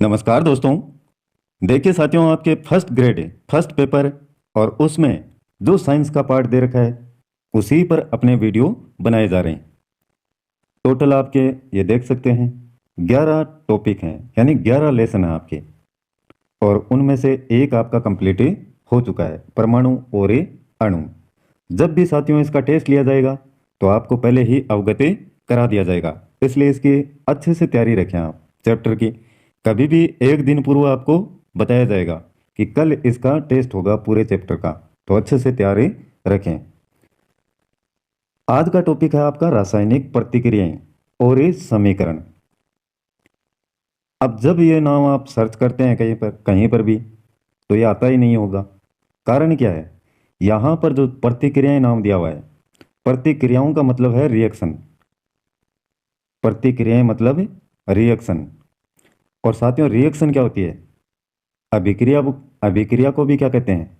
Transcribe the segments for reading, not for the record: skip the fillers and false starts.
नमस्कार दोस्तों। देखिए साथियों, आपके फर्स्ट ग्रेड फर्स्ट पेपर और उसमें जो साइंस का पार्ट दे रखा है उसी पर अपने वीडियो बनाए जा रहे हैं। टोटल आपके ये देख सकते हैं 11 टॉपिक हैं, यानी 11 लेसन हैं आपके, और उनमें से एक आपका कंप्लीट हो चुका है, परमाणु और अणु। जब भी साथियों इसका टेस्ट लिया जाएगा तो आपको पहले ही अवगत करा दिया जाएगा, इसलिए इसकी अच्छे से तैयारी रखें आप चैप्टर की। कभी भी एक दिन पूर्व आपको बताया जाएगा कि कल इसका टेस्ट होगा पूरे चैप्टर का, तो अच्छे से तैयारी रखें। आज का टॉपिक है आपका रासायनिक प्रतिक्रियाएं और ये समीकरण। अब जब ये नाम आप सर्च करते हैं कहीं पर भी, तो ये आता ही नहीं होगा। कारण क्या है? यहाँ पर जो प्रतिक्रियाएं नाम दिया हुआ है, प्रतिक्रियाओं का मतलब है रिएक्शन। प्रतिक्रियाएं मतलब रिएक्शन। और साथियों, रिएक्शन क्या होती है? अभिक्रिया। अभिक्रिया को भी क्या कहते हैं?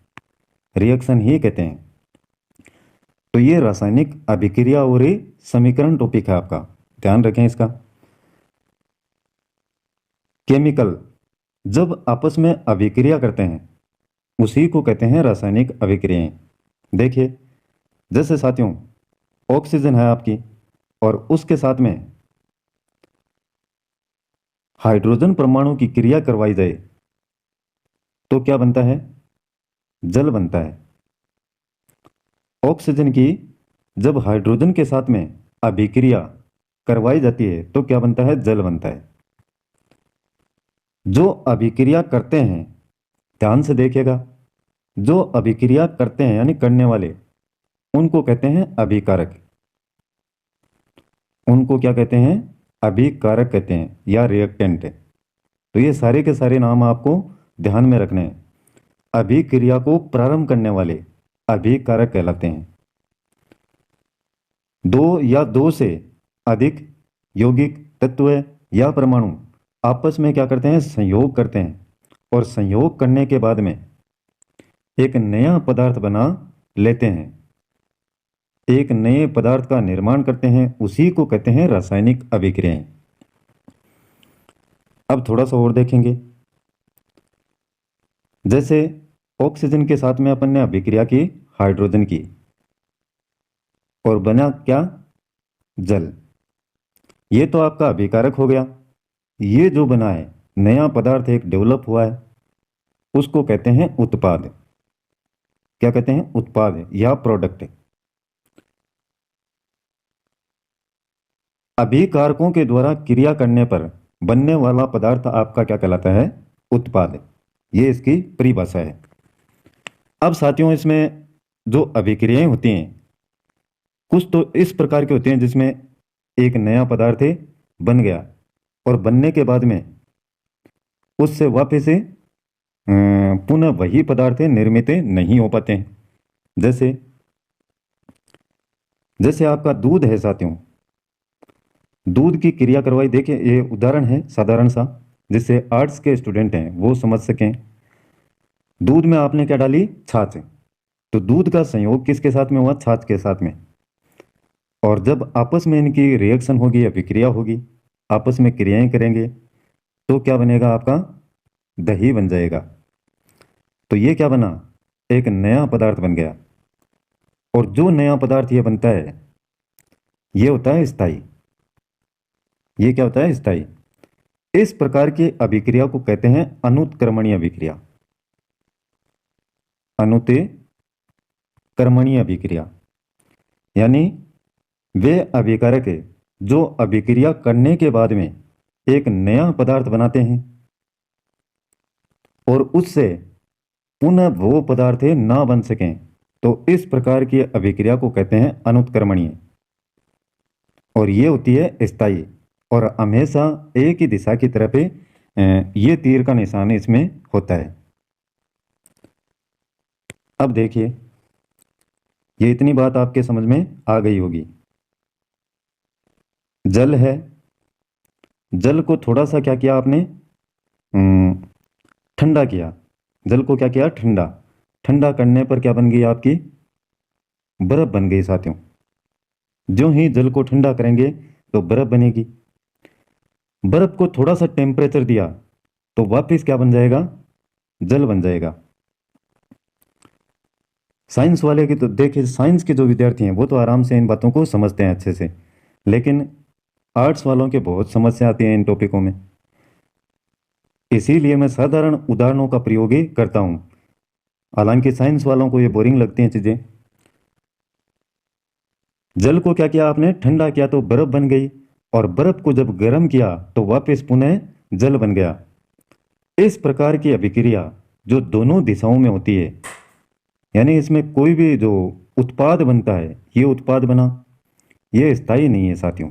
रिएक्शन ही कहते हैं। तो ये रासायनिक अभिक्रिया और ये समीकरण टॉपिक है आपका, ध्यान रखें इसका। केमिकल जब आपस में अभिक्रिया करते हैं उसी को कहते हैं रासायनिक अभिक्रियाएं। देखिए, जैसे साथियों ऑक्सीजन है आपकी, और उसके साथ में हाइड्रोजन परमाणु की क्रिया करवाई जाए तो क्या बनता है? जल बनता है। ऑक्सीजन की जब हाइड्रोजन के साथ में अभिक्रिया करवाई जाती है तो क्या बनता है? जल बनता है। जो अभिक्रिया करते हैं, ध्यान से देखिएगा, जो अभिक्रिया करते हैं यानी करने वाले, उनको कहते हैं अभिकारक। उनको क्या कहते हैं? अभिकारक कहते हैं या रिएक्टेंट। तो ये सारे के सारे नाम आपको ध्यान में रखने हैं। अभिक्रिया को प्रारंभ करने वाले अभिकारक कहलाते हैं। दो या दो से अधिक यौगिक तत्व या परमाणु आपस में क्या करते हैं? संयोग करते हैं, और संयोग करने के बाद में एक नया पदार्थ बना लेते हैं, एक नए पदार्थ का निर्माण करते हैं, उसी को कहते हैं रासायनिक अभिक्रियाएं। अब थोड़ा सा और देखेंगे। जैसे ऑक्सीजन के साथ में अपन ने अभिक्रिया की हाइड्रोजन की, और बना क्या? जल। ये तो आपका अभिकारक हो गया। ये जो बना है, नया पदार्थ एक डेवलप हुआ है, उसको कहते हैं उत्पाद। क्या कहते हैं? उत्पाद या प्रोडक्ट। अभिकारकों के द्वारा क्रिया करने पर बनने वाला पदार्थ आपका क्या कहलाता है? उत्पाद। ये इसकी परिभाषा है। अब साथियों, इसमें जो अभिक्रियाएं होती हैं कुछ तो इस प्रकार के होते हैं जिसमें एक नया पदार्थ बन गया, और बनने के बाद में उससे वापस से पुनः वही पदार्थ निर्मित नहीं हो पाते हैं। जैसे जैसे आपका दूध है साथियों, दूध की क्रिया करवाई। देखिए, ये उदाहरण है साधारण सा, जिससे आर्ट्स के स्टूडेंट हैं वो समझ सकें। दूध में आपने क्या डाली? छाछ। तो दूध का संयोग किसके साथ में हुआ? छाछ के साथ में। और जब आपस में इनकी रिएक्शन होगी या विक्रिया होगी, आपस में क्रियाएं करेंगे, तो क्या बनेगा? आपका दही बन जाएगा। तो ये क्या बना? एक नया पदार्थ बन गया। और जो नया पदार्थ ये बनता है, ये होता है स्थायी। ये क्या होता है? स्थायी। इस प्रकार की अभिक्रिया को कहते हैं अनुत्क्रमणीय अभिक्रिया। अनुत्क्रमणीय अभिक्रिया यानी वे अभिकारक जो अभिक्रिया करने के बाद में एक नया पदार्थ बनाते हैं, और उससे पुनः वो पदार्थ ना बन सकें, तो इस प्रकार की अभिक्रिया को कहते हैं अनुत्क्रमणीय। और ये होती है स्थायी, और हमेशा एक ही दिशा की तरफ ये तीर का निशान इसमें होता है। अब देखिए, ये इतनी बात आपके समझ में आ गई होगी। जल है, जल को थोड़ा सा क्या किया आपने? ठंडा किया। जल को क्या किया? ठंडा। ठंडा करने पर क्या बन गई आपकी? बर्फ बन गई साथियों। जो ही जल को ठंडा करेंगे तो बर्फ बनेगी। बर्फ को थोड़ा सा टेम्परेचर दिया तो वापस क्या बन जाएगा, जल बन जाएगा। साइंस वाले की तो देखिए, साइंस के जो विद्यार्थी हैं वो तो आराम से इन बातों को समझते हैं अच्छे से, लेकिन आर्ट्स वालों के बहुत समस्या आती है इन टॉपिकों में। इसीलिए मैं साधारण उदाहरणों का प्रयोग ही करता हूँ। हालांकि साइंस वालों को ये बोरिंग लगती हैं चीजें। जल को क्या किया आपने, ठंडा किया तो बर्फ बन गई, और बर्फ को जब गर्म किया तो वापस पुनः जल बन गया। इस प्रकार की अभिक्रिया जो दोनों दिशाओं में होती है, यानी इसमें कोई भी जो उत्पाद बनता है, ये उत्पाद बना, ये स्थायी नहीं है साथियों,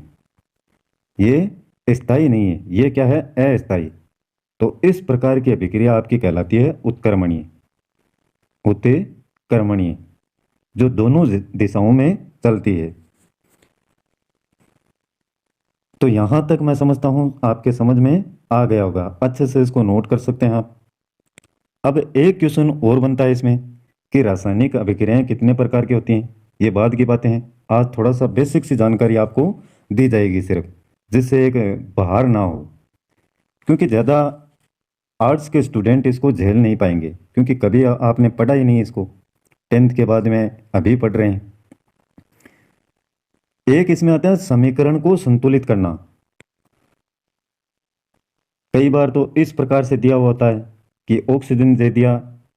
ये स्थायी नहीं है, ये क्या है, अस्थायी। तो इस प्रकार की अभिक्रिया आपकी कहलाती है उत्क्रमणीय, उत्क्रमणीय, जो दोनों दिशाओं में चलती है। तो यहां तक मैं समझता हूं आपके समझ में आ गया होगा, अच्छे से इसको नोट कर सकते हैं आप। अब एक क्वेश्चन और बनता है इसमें कि रासायनिक अभिक्रियाएं कितने प्रकार की होती हैं। ये बाद की बातें हैं, आज थोड़ा सा बेसिक सी जानकारी आपको दी जाएगी सिर्फ, जिससे एक बाहर ना हो, क्योंकि ज़्यादा आर्ट्स के स्टूडेंट इसको झेल नहीं पाएंगे, क्योंकि कभी आपने पढ़ा ही नहीं इसको, 10th के बाद में अभी पढ़ रहे हैं। एक इसमें आता है समीकरण को संतुलित करना। कई बार तो इस प्रकार से दिया हुआ होता है कि ऑक्सीजन दे दिया,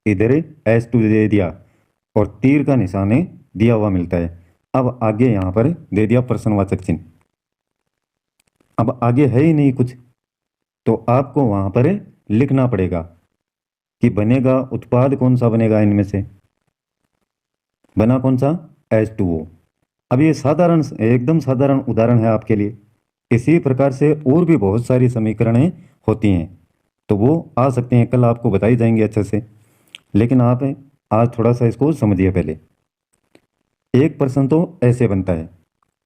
इधर H2 दे दिया, और तीर का निशान दिया हुआ मिलता है। अब आगे यहां पर दे दिया प्रश्नवाचक चिन्ह, अब आगे है ही नहीं कुछ, तो आपको वहां पर लिखना पड़ेगा कि बनेगा उत्पाद कौन सा बनेगा, इनमें से बना कौन सा, H2O। अब ये साधारण, एकदम साधारण उदाहरण है आपके लिए। इसी प्रकार से और भी बहुत सारी समीकरणें होती हैं, तो वो आ सकते हैं, कल आपको बताई जाएंगी अच्छे से, लेकिन आप आज थोड़ा सा इसको समझिए पहले। एक प्रश्न तो ऐसे बनता है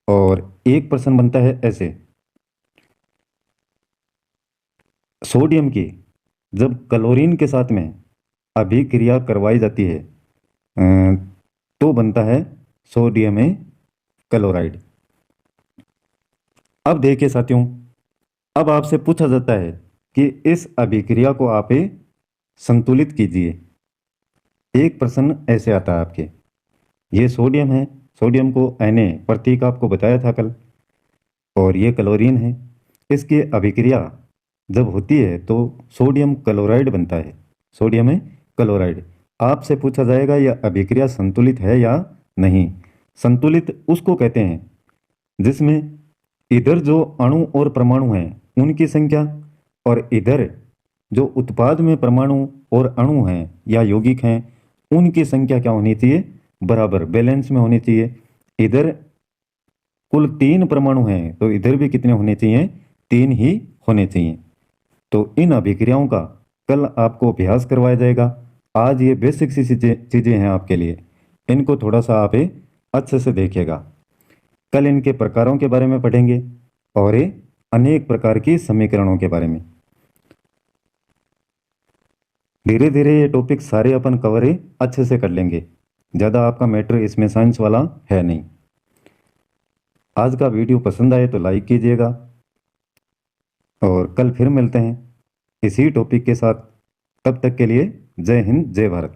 और एक प्रश्न बनता है ऐसे। सोडियम की जब क्लोरीन के साथ में अभिक्रिया करवाई जाती है तो बनता है सोडियम क्लोराइड। अब देखिए साथियों, अब आपसे पूछा जाता है कि इस अभिक्रिया को आप संतुलित कीजिए। एक प्रश्न ऐसे आता है आपके, ये सोडियम है, सोडियम को Na प्रतीक आपको बताया था कल, और ये क्लोरीन है। इसकी अभिक्रिया जब होती है तो सोडियम क्लोराइड बनता है, सोडियम क्लोराइड। आपसे पूछा जाएगा यह अभिक्रिया संतुलित है या नहीं। संतुलित उसको कहते हैं जिसमें इधर जो अणु और परमाणु हैं उनकी संख्या, और इधर जो उत्पाद में परमाणु और अणु हैं या यौगिक हैं उनकी संख्या क्या होनी चाहिए, बराबर, बैलेंस में होनी चाहिए। इधर कुल 3 परमाणु हैं तो इधर भी कितने होने चाहिए, 3 ही होने चाहिए। तो इन अभिक्रियाओं का कल आपको अभ्यास करवाया जाएगा। आज ये बेसिक सी चीजें हैं आपके लिए, इनको थोड़ा सा आप अच्छे से देखिएगा। कल इनके प्रकारों के बारे में पढ़ेंगे और अनेक प्रकार की समीकरणों के बारे में। धीरे धीरे ये टॉपिक सारे अपन कवर अच्छे से कर लेंगे, ज़्यादा आपका मैटर इसमें साइंस वाला है नहीं। आज का वीडियो पसंद आए तो लाइक कीजिएगा, और कल फिर मिलते हैं इसी टॉपिक के साथ। तब तक के लिए जय हिंद, जय भारत।